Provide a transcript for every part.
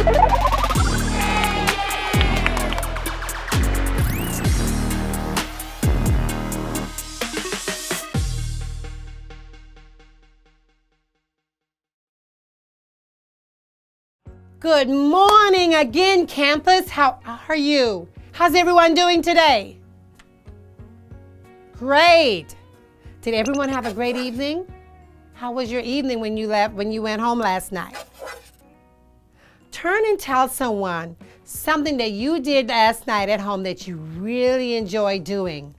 Good morning again, campus. How are you? How's everyone doing today? Great. Did everyone have a great evening? How was your evening when you went home last night? Turn and tell someone something that you did last night at home that you really enjoyed doing.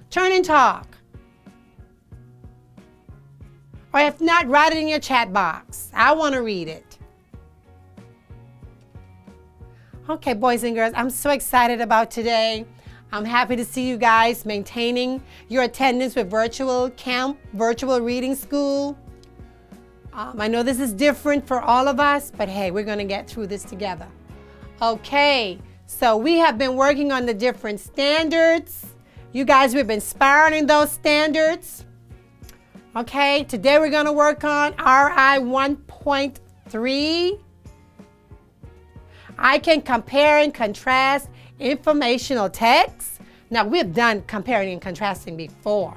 Turn and talk. Or if not, write it in your chat box. I want to read it. Okay, boys and girls, I'm so excited about today. I'm happy to see you guys maintaining your attendance with virtual camp, virtual reading school. I know this is different for all of us, but hey, we're going to get through this together. Okay, so we have been working on the different standards. You guys, we've been sparring those standards. Okay, today we're going to work on RI 1.3. I can compare and contrast informational text. Now, we've done comparing and contrasting before.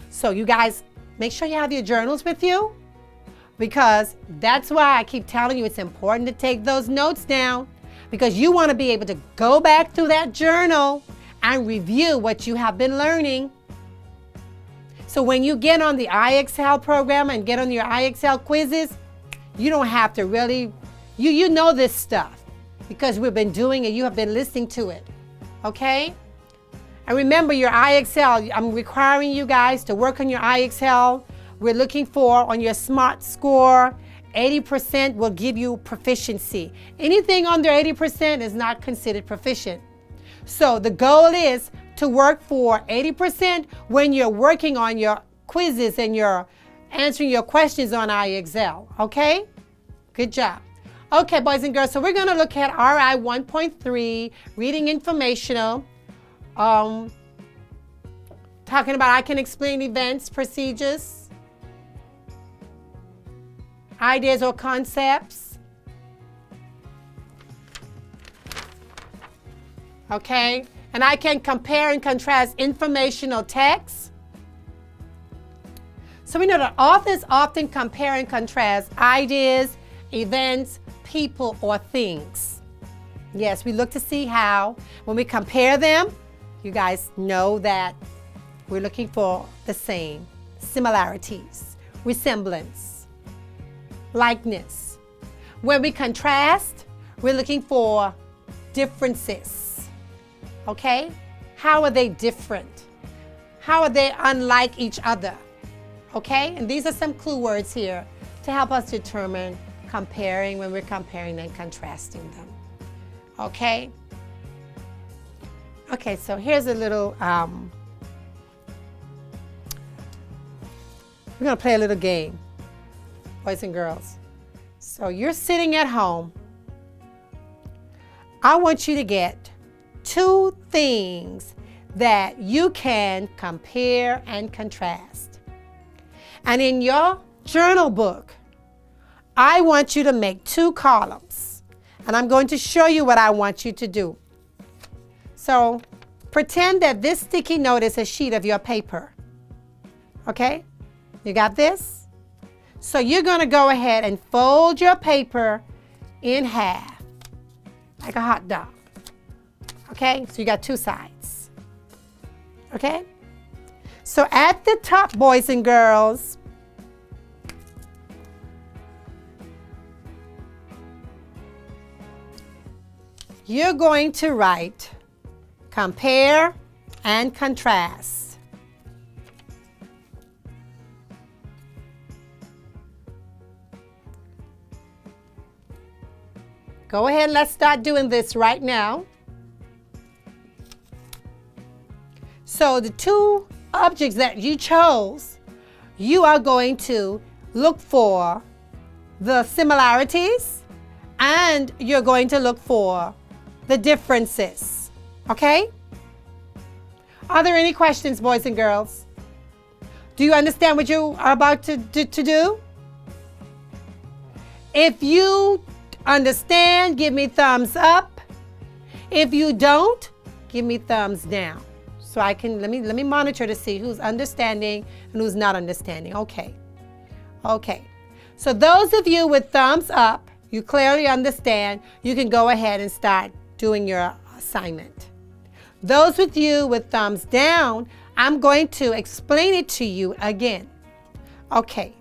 So you guys, make sure you have your journals with you, because that's why I keep telling you it's important to take those notes down, because you want to be able to go back through that journal and review what you have been learning. So when you get on the IXL program and get on your IXL quizzes, you don't have to really, you know this stuff, because we've been doing it, you have been listening to it, okay? And remember your IXL, I'm requiring you guys to work on your IXL. We're looking for, on your SMART score, 80% will give you proficiency. Anything under 80% is not considered proficient. So the goal is to work for 80% when you're working on your quizzes and you're answering your questions on IXL, okay? Good job. Okay, boys and girls, so we're going to look at RI 1.3, reading informational, talking about I can explain events, procedures, ideas or concepts. Okay, and I can compare and contrast informational text. So we know that authors often compare and contrast ideas, events, people, or things. Yes, we look to see how, when we compare them, you guys know that we're looking for the same, similarities, resemblance, likeness. When we contrast, we're looking for differences, okay? How are they different? How are they unlike each other, okay? And these are some clue words here to help us determine comparing, when we're comparing and contrasting them. Okay? Okay, so here's a little, we're gonna play a little game, boys and girls. So you're sitting at home. I want you to get 2 things that you can compare and contrast. And in your journal book, I want you to make 2 columns, and I'm going to show you what I want you to do. So pretend that this sticky note is a sheet of your paper, okay? You got this? So you're going to go ahead and fold your paper in half, like a hot dog, okay? So you got 2 sides, okay? So at the top, boys and girls, you're going to write compare and contrast. Go ahead, let's start doing this right now. So the 2 objects that you chose, you are going to look for the similarities, and you're going to look for the differences, okay? Are there any questions, boys and girls? Do you understand what you are about to do? If you understand, give me thumbs up. If you don't, give me thumbs down. So I can, let me monitor to see who's understanding and who's not understanding. Okay. Okay. So those of you with thumbs up, you clearly understand, you can go ahead and start doing your assignment. Those with you with thumbs down, I'm going to explain it to you again. Okay.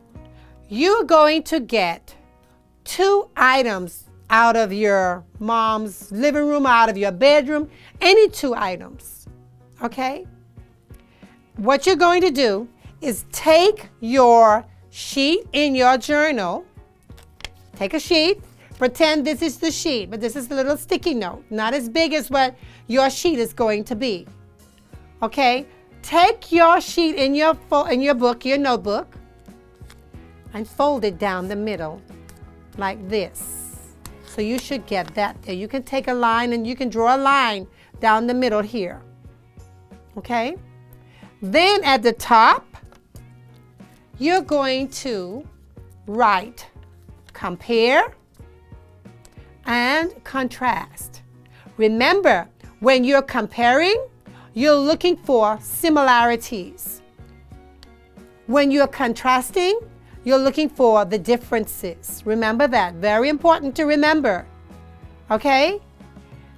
You're going to get 2 items out of your mom's living room, out of your bedroom, any 2 items, okay? What you're going to do is take your sheet in your journal, take a sheet, pretend this is the sheet, but this is a little sticky note, not as big as what your sheet is going to be, okay? Take your sheet in your book, your notebook, and fold it down the middle like this. So you should get that there. You can take a line and you can draw a line down the middle here. Okay? Then at the top, you're going to write compare and contrast. Remember, when you're comparing, you're looking for similarities. When you're contrasting, you're looking for the differences. Remember that. Very important to remember. Okay?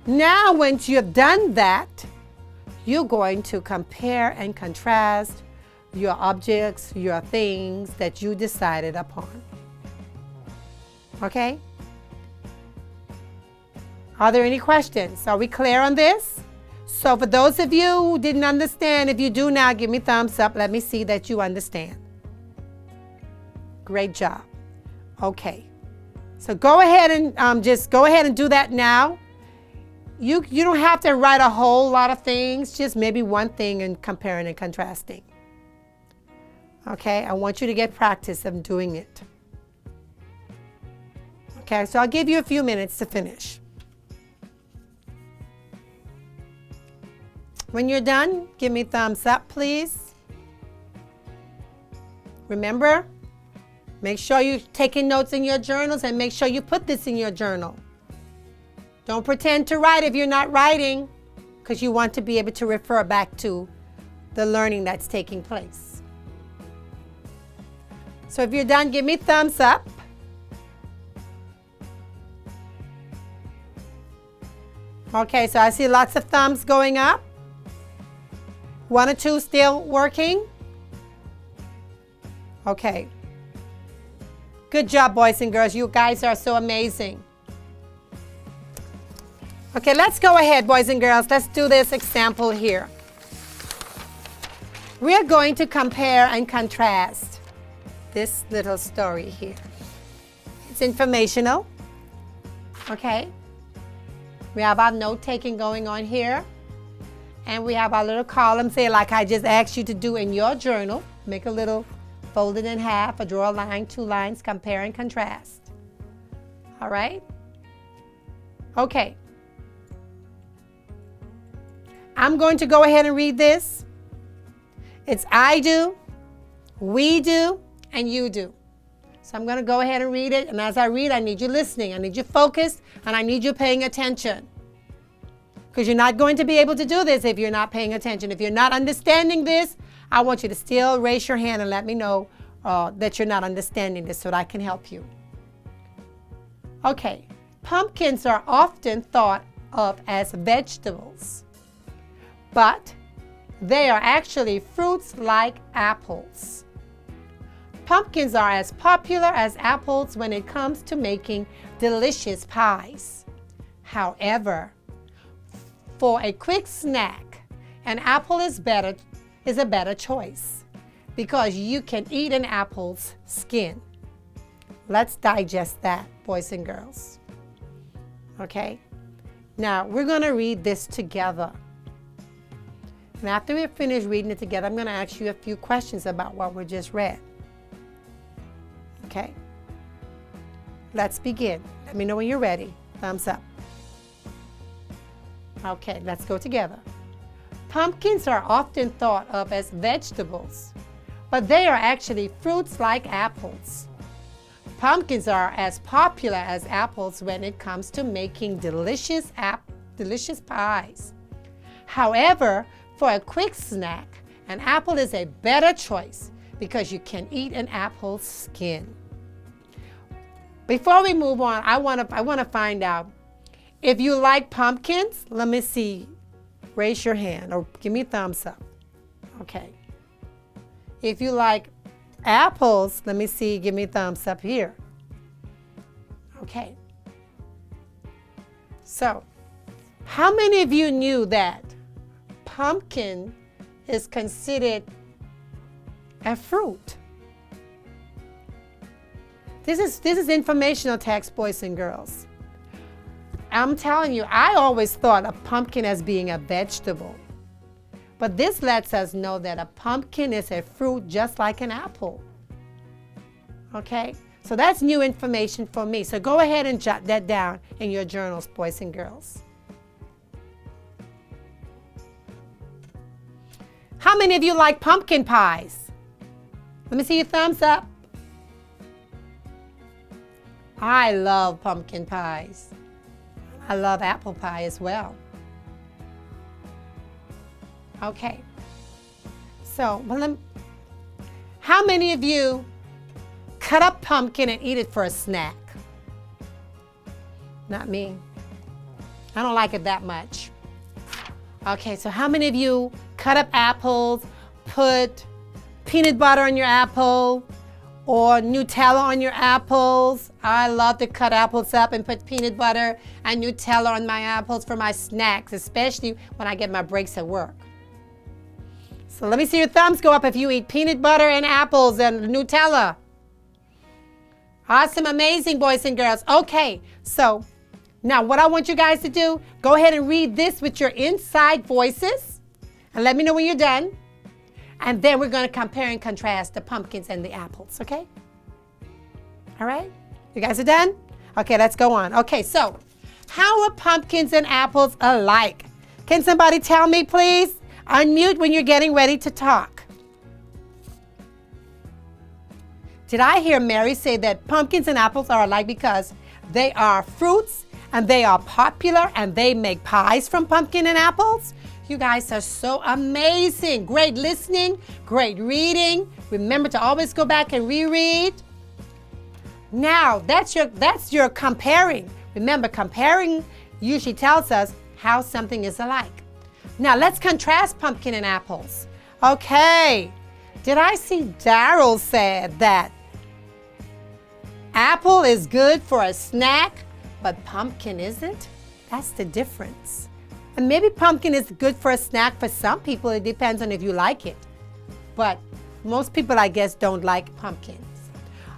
Now, once you've done that, you're going to compare and contrast your objects, your things that you decided upon. Okay? Are there any questions? Are we clear on this? So for those of you who didn't understand, if you do now, give me thumbs up. Let me see that you understand. Great job. Okay. So go ahead and just go ahead and do that now. You don't have to write a whole lot of things, just maybe one thing and comparing and contrasting. Okay, I want you to get practice of doing it. Okay, so I'll give you a few minutes to finish. When you're done, give me thumbs up, please. Remember, make sure you're taking notes in your journals and make sure you put this in your journal. Don't pretend to write if you're not writing, because you want to be able to refer back to the learning that's taking place. So if you're done, give me thumbs up. Okay, so I see lots of thumbs going up. 1 or 2 still working. Okay. Good job, boys and girls. You guys are so amazing. Okay, let's go ahead, boys and girls. Let's do this example here. We're going to compare and contrast this little story here. It's informational. Okay. We have our note-taking going on here. And we have our little columns here like I just asked you to do in your journal. Make a little, fold it in half, or draw a line, 2 lines, compare and contrast. All right? Okay. I'm going to go ahead and read this. It's I do, we do, and you do. So I'm going to go ahead and read it. And as I read, I need you listening. I need you focused, and I need you paying attention. Because you're not going to be able to do this if you're not paying attention. If you're not understanding this, I want you to still raise your hand and let me know that you're not understanding this so that I can help you. Okay. Pumpkins are often thought of as vegetables, but they are actually fruits like apples. Pumpkins are as popular as apples when it comes to making delicious pies. However, for a quick snack, an apple is a better choice because you can eat an apple's skin. Let's digest that, boys and girls. Okay? Now, we're going to read this together. And after we finish reading it together, I'm going to ask you a few questions about what we just read. Okay? Let's begin. Let me know when you're ready. Thumbs up. Okay, let's go together. Pumpkins are often thought of as vegetables, but they are actually fruits like apples. pumpkins are as popular as apples when it comes to making delicious pies. However, for a quick snack, an apple is a better choice because you can eat an apple's skin. Before we move on, I want to find out if you like pumpkins. Let me see. Raise your hand or give me a thumbs up. Okay. If you like apples, let me see. Give me a thumbs up here. Okay. So, how many of you knew that pumpkin is considered a fruit? This is informational text, boys and girls. I'm telling you, I always thought of pumpkin as being a vegetable. But this lets us know that a pumpkin is a fruit just like an apple. Okay? So that's new information for me. So go ahead and jot that down in your journals, boys and girls. How many of you like pumpkin pies? Let me see your thumbs up. I love pumpkin pies. I love apple pie as well. Okay. So, how many of you cut up pumpkin and eat it for a snack? Not me. I don't like it that much. Okay, so how many of you cut up apples, put peanut butter on your apple, or Nutella on your apples? I love to cut apples up and put peanut butter and Nutella on my apples for my snacks, especially when I get my breaks at work. So let me see your thumbs go up if you eat peanut butter and apples and Nutella. Awesome, amazing, boys and girls. Okay, so now what I want you guys to do, go ahead and read this with your inside voices and let me know when you're done. And then we're going to compare and contrast the pumpkins and the apples, okay? All right? You guys are done? Okay, let's go on. Okay, so how are pumpkins and apples alike? Can somebody tell me, please? Unmute when you're getting ready to talk. Did I hear Mary say that pumpkins and apples are alike because they are fruits and they are popular and they make pies from pumpkin and apples? You guys are so amazing. Great listening, great reading. Remember to always go back and reread. Now, that's your comparing. Remember, comparing usually tells us how something is alike. Now, let's contrast pumpkin and apples. Okay. Did I see Daryl said that apple is good for a snack, but pumpkin isn't? That's the difference. And maybe pumpkin is good for a snack for some people. It depends on if you like it. But most people, I guess, don't like pumpkins.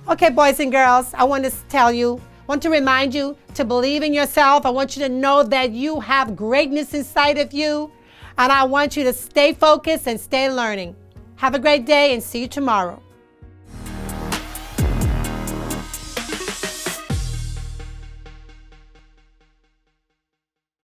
Okay, boys and girls, I want to remind you to believe in yourself. I want you to know that you have greatness inside of you. And I want you to stay focused and stay learning. Have a great day and see you tomorrow.